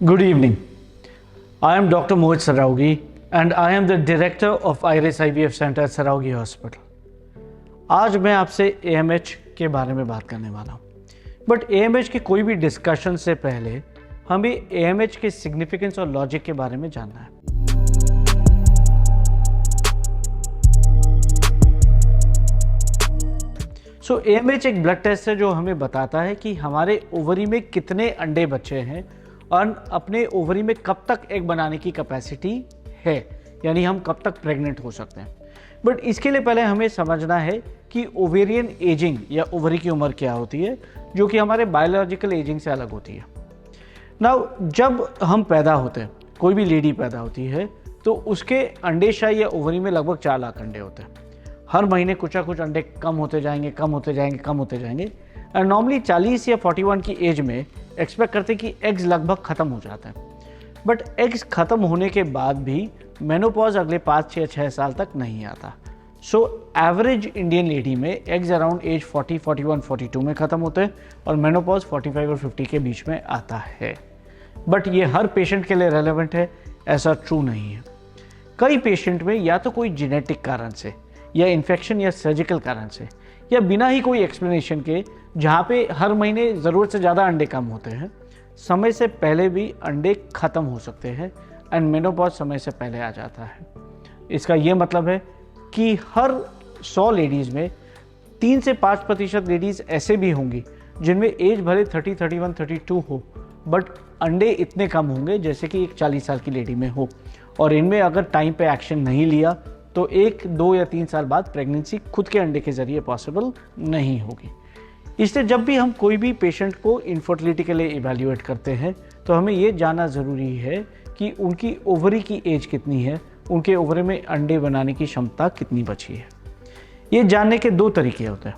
Good evening. I am Dr. Mohit Saraugi and I am the Director of Iris IVF Center at Saraugi Hospital. आज मैं आपसे AMH के बारे में बात करने वाला हूँ, बट AMH की कोई भी डिस्कशन से पहले हमें AMH के सिग्निफिकेंस और लॉजिक के बारे में जानना है। सो AMH एक ब्लड टेस्ट है जो हमें बताता है कि हमारे ओवरी में कितने अंडे बचे हैं और अपने ओवरी में कब तक एग बनाने की कैपेसिटी है, यानी हम कब तक प्रेग्नेंट हो सकते हैं। बट इसके लिए पहले हमें समझना है कि ओवेरियन एजिंग या ओवरी की उम्र क्या होती है, जो कि हमारे बायोलॉजिकल एजिंग से अलग होती है। नाउ जब हम पैदा होते हैं, कोई भी लेडी पैदा होती है, तो उसके अंडेशय या ओवरी में लगभग 4 लाख अंडे होते हैं। हर महीने कुछ ना कुछ अंडे कम होते जाएंगे, कम होते जाएंगे, कम होते जाएंगे। और नॉर्मली 40 या 41 की एज में एक्सपेक्ट करते हैं कि एग्स लगभग ख़त्म हो जाते हैं। बट एग्स ख़त्म होने के बाद भी मेनोपॉज अगले 5 या 6 साल तक नहीं आता। सो एवरेज इंडियन लेडी में एग्स अराउंड एज 40, 41, 42 में ख़त्म होते हैं और मेनोपॉज 45 और 50 के बीच में आता है। बट ये हर पेशेंट के लिए रेलेवेंट है, ऐसा ट्रू नहीं है। कई पेशेंट में या तो कोई जेनेटिक कारण से या इन्फेक्शन या सर्जिकल कारण से या बिना ही कोई एक्सप्लेनेशन के, जहाँ पे हर महीने ज़रूरत से ज़्यादा अंडे कम होते हैं, समय से पहले भी अंडे ख़त्म हो सकते हैं एंड मेनोपॉज समय से पहले आ जाता है। इसका ये मतलब है कि हर 100 लेडीज़ में 3 से 5% लेडीज़ ऐसे भी होंगी जिनमें एज भले 30, 31, 32 हो, बट अंडे इतने कम होंगे जैसे कि एक 40 साल की लेडी में हो। और इनमें अगर टाइम पे एक्शन नहीं लिया तो 1, 2 या 3 साल बाद प्रेगनेंसी खुद के अंडे के ज़रिए पॉसिबल नहीं होगी। इसलिए जब भी हम कोई भी पेशेंट को इनफर्टिलिटी के लिए इवैल्यूएट करते हैं तो हमें ये जानना ज़रूरी है कि उनकी ओवरी की एज कितनी है, उनके ओवरी में अंडे बनाने की क्षमता कितनी बची है। ये जानने के 2 तरीके होते हैं।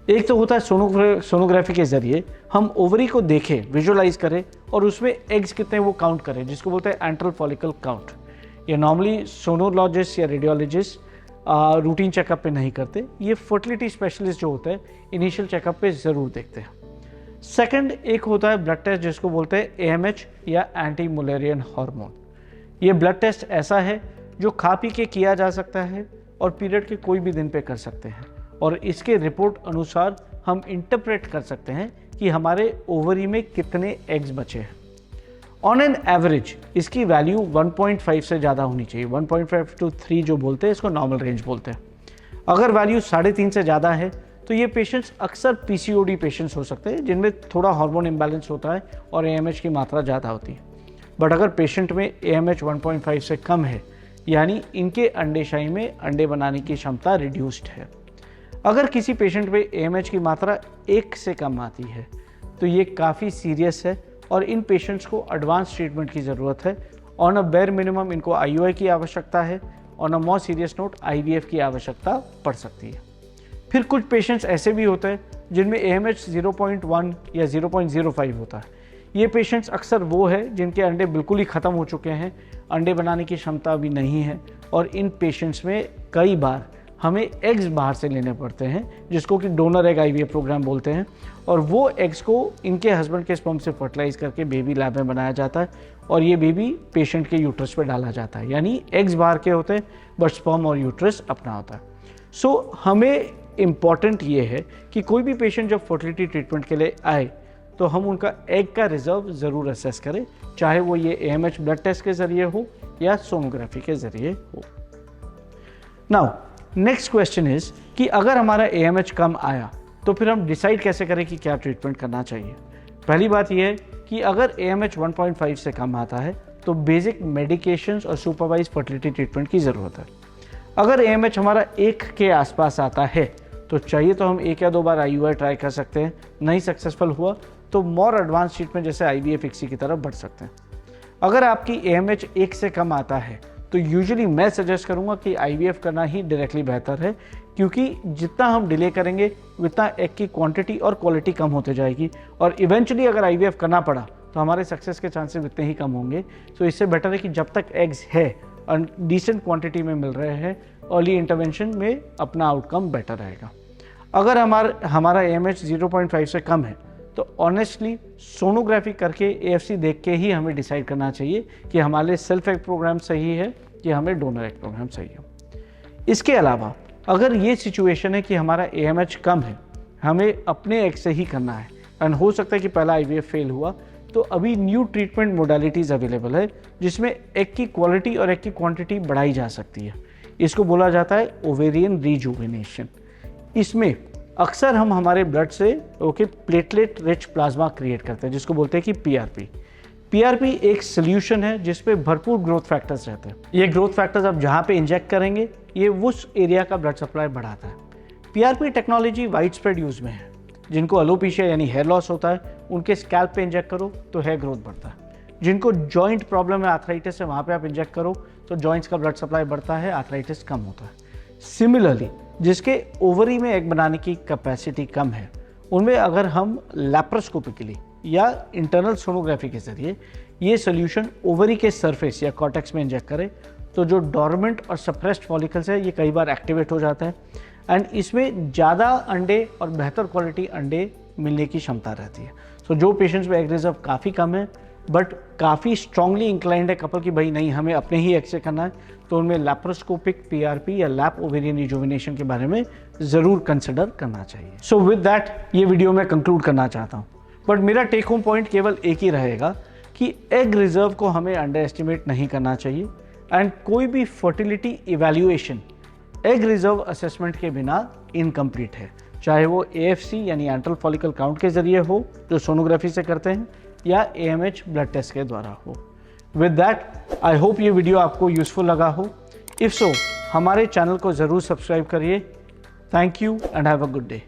एक तो होता है सोनोग्राफी के ज़रिए हम ओवरी को देखें, विजुअलाइज करें और उसमें एग्स कितने वो काउंट करें, जिसको बोलते हैं एंट्रल फॉलिकल काउंट। ये नॉर्मली सोनोलॉजिस्ट या रेडियोलॉजिस्ट रूटीन चेकअप पे नहीं करते, ये फर्टिलिटी स्पेशलिस्ट जो होते हैं इनिशियल चेकअप पे ज़रूर देखते हैं। सेकंड एक होता है ब्लड टेस्ट जिसको बोलते हैं AMH या एंटी मुलेरियन हार्मोन। ये ब्लड टेस्ट ऐसा है जो खा पी के किया जा सकता है और पीरियड के कोई भी दिन पे कर सकते हैं और इसके रिपोर्ट अनुसार हम इंटरप्रेट कर सकते हैं कि हमारे ओवरी में कितने एग्स बचे हैं। ऑन एन एवरेज इसकी वैल्यू 1.5 से ज़्यादा होनी चाहिए। 1.5 to 3 जो बोलते हैं इसको नॉर्मल रेंज बोलते हैं। अगर वैल्यू 3.5 से ज़्यादा है तो ये पेशेंट्स अक्सर PCOD पेशेंट्स हो सकते हैं जिनमें थोड़ा हार्मोन इम्बैलेंस होता है और AMH की मात्रा ज़्यादा होती है। बट अगर पेशेंट में AMH 1.5 से कम है, यानी इनके अंडेशाही में अंडे बनाने की क्षमता रिड्यूस्ड है। अगर किसी पेशेंट में AMH की मात्रा 1 से कम आती है तो ये काफ़ी सीरियस है और इन पेशेंट्स को एडवांस ट्रीटमेंट की ज़रूरत है। ऑन अ बेयर मिनिमम इनको IUI की आवश्यकता है, on a more serious note IVF की आवश्यकता पड़ सकती है। फिर कुछ पेशेंट्स ऐसे भी होते हैं जिनमें AMH 0.1 या 0.05 होता है। ये पेशेंट्स अक्सर वो है जिनके अंडे बिल्कुल ही ख़त्म हो चुके हैं, अंडे बनाने की क्षमता अभी नहीं है और इन पेशेंट्स में कई बार हमें एग्स बाहर से लेने पड़ते हैं, जिसको कि डोनर एग IVF प्रोग्राम बोलते हैं, और वो एग्स को इनके हस्बैंड के स्पर्म से फर्टिलाइज करके बेबी लैब में बनाया जाता है और ये बेबी पेशेंट के यूट्रस पे डाला जाता है। यानी एग्स बाहर के होते हैं बट स्पर्म और यूट्रस अपना होता है। सो हमें इम्पॉर्टेंट ये है कि कोई भी पेशेंट जब फर्टिलिटी ट्रीटमेंट के लिए आए तो हम उनका एग का रिजर्व ज़रूर असेस करें, चाहे वो ये AMH ब्लड टेस्ट के ज़रिए हो या सोनोग्राफी के ज़रिए हो। नाउ नेक्स्ट क्वेश्चन इज कि अगर हमारा AMH कम आया तो फिर हम डिसाइड कैसे करें कि क्या ट्रीटमेंट करना चाहिए। पहली बात यह है कि अगर AMH 1.5 से कम आता है तो बेसिक मेडिकेशंस और सुपरवाइज फर्टिलिटी ट्रीटमेंट की ज़रूरत है। अगर AMH हमारा 1 के आसपास आता है तो चाहिए तो हम 1 या 2 बार IUI ट्राई कर सकते हैं, नहीं सक्सेसफुल हुआ तो मोर एडवांस ट्रीटमेंट जैसे IVF ICSI की तरफ बढ़ सकते हैं। अगर आपकी AMH 1 से कम आता है तो यूजुअली मैं सजेस्ट करूंगा कि IVF करना ही डायरेक्टली बेहतर है, क्योंकि जितना हम डिले करेंगे उतना एग की क्वांटिटी और क्वालिटी कम होते जाएगी और इवेंचुअली अगर IVF करना पड़ा तो हमारे सक्सेस के चांसेस उतने ही कम होंगे। सो इससे बेटर है कि जब तक एग्स है और डिसेंट क्वांटिटी में मिल रहे हैं, अर्ली इंटरवेंशन में अपना आउटकम बेटर रहेगा। अगर हमारा AMH 0.5 से कम है तो तो ऑनेस्टली सोनोग्राफी करके AFC देख के ही हमें डिसाइड करना चाहिए कि हमारे सेल्फ एक्ट प्रोग्राम सही है कि हमें डोनर एक्ट प्रोग्राम सही है। इसके अलावा अगर ये सिचुएशन है कि हमारा AMH कम है, हमें अपने एक्ट से ही करना है एंड हो सकता है कि पहला IVF फेल हुआ, तो अभी न्यू ट्रीटमेंट मोडालिटीज़ अवेलेबल है जिसमें एग की क्वालिटी और एग की क्वांटिटी बढ़ाई जा सकती है। इसको बोला जाता है ओवेरियन रिजुवेनेशन। इसमें अक्सर हम हमारे ब्लड से प्लेटलेट रिच प्लाज्मा क्रिएट करते हैं जिसको बोलते हैं कि PRP एक सोल्यूशन है जिसपे भरपूर ग्रोथ फैक्टर्स रहते हैं। ये ग्रोथ फैक्टर्स आप जहाँ पे इंजेक्ट करेंगे ये उस एरिया का ब्लड सप्लाई बढ़ाता है। PRP technology wide spread use में है। जिनको अलोपेशिया यानी हेयर लॉस होता है उनके स्कैल्प पे इंजेक्ट करो तो हेयर ग्रोथ बढ़ता है। जिनको जॉइंट प्रॉब्लम है, आर्थराइटिस है, वहाँ पे आप इंजेक्ट करो तो जॉइंट्स का ब्लड सप्लाई बढ़ता है, आर्थराइटिस कम होता है। सिमिलरली जिसके ओवरी में एग बनाने की कैपेसिटी कम है उनमें अगर हम लैप्रोस्कोपिकली या इंटरनल सोनोग्राफी के जरिए ये सोल्यूशन ओवरी के सरफेस या कॉर्टेक्स में इंजेक्ट करें तो जो डोरमेंट और सप्रेस्ड फॉलिकल्स है ये कई बार एक्टिवेट हो जाता है एंड इसमें ज़्यादा अंडे और बेहतर क्वालिटी अंडे मिलने की क्षमता रहती है। सो जो पेशेंट्स में एग रिजर्व काफ़ी कम है बट काफ़ी स्ट्रांगली इंक्लाइंड है कपल की भाई नहीं हमें अपने ही एग से करना है, तो उनमें लैप्रोस्कोपिक PRP या लैप ओवेरियन रिजुवेनेशन के बारे में ज़रूर कंसिडर करना चाहिए। सो विद दैट ये वीडियो मैं कंक्लूड करना चाहता हूँ, बट मेरा टेक होम पॉइंट केवल एक ही रहेगा कि एग रिजर्व को हमें अंडर एस्टिमेट नहीं करना चाहिए एंड कोई भी fertility evaluation egg reserve assessment के बिना इनकम्प्लीट है, चाहे वो AFC यानी एंट्रल फॉलिकल काउंट के जरिए हो जो सोनोग्राफी से करते हैं या AMH ब्लड टेस्ट के द्वारा हो। विद दैट आई होप ये वीडियो आपको यूजफुल लगा हो। इफ सो हमारे चैनल को ज़रूर सब्सक्राइब करिए। Thank you and have a good day.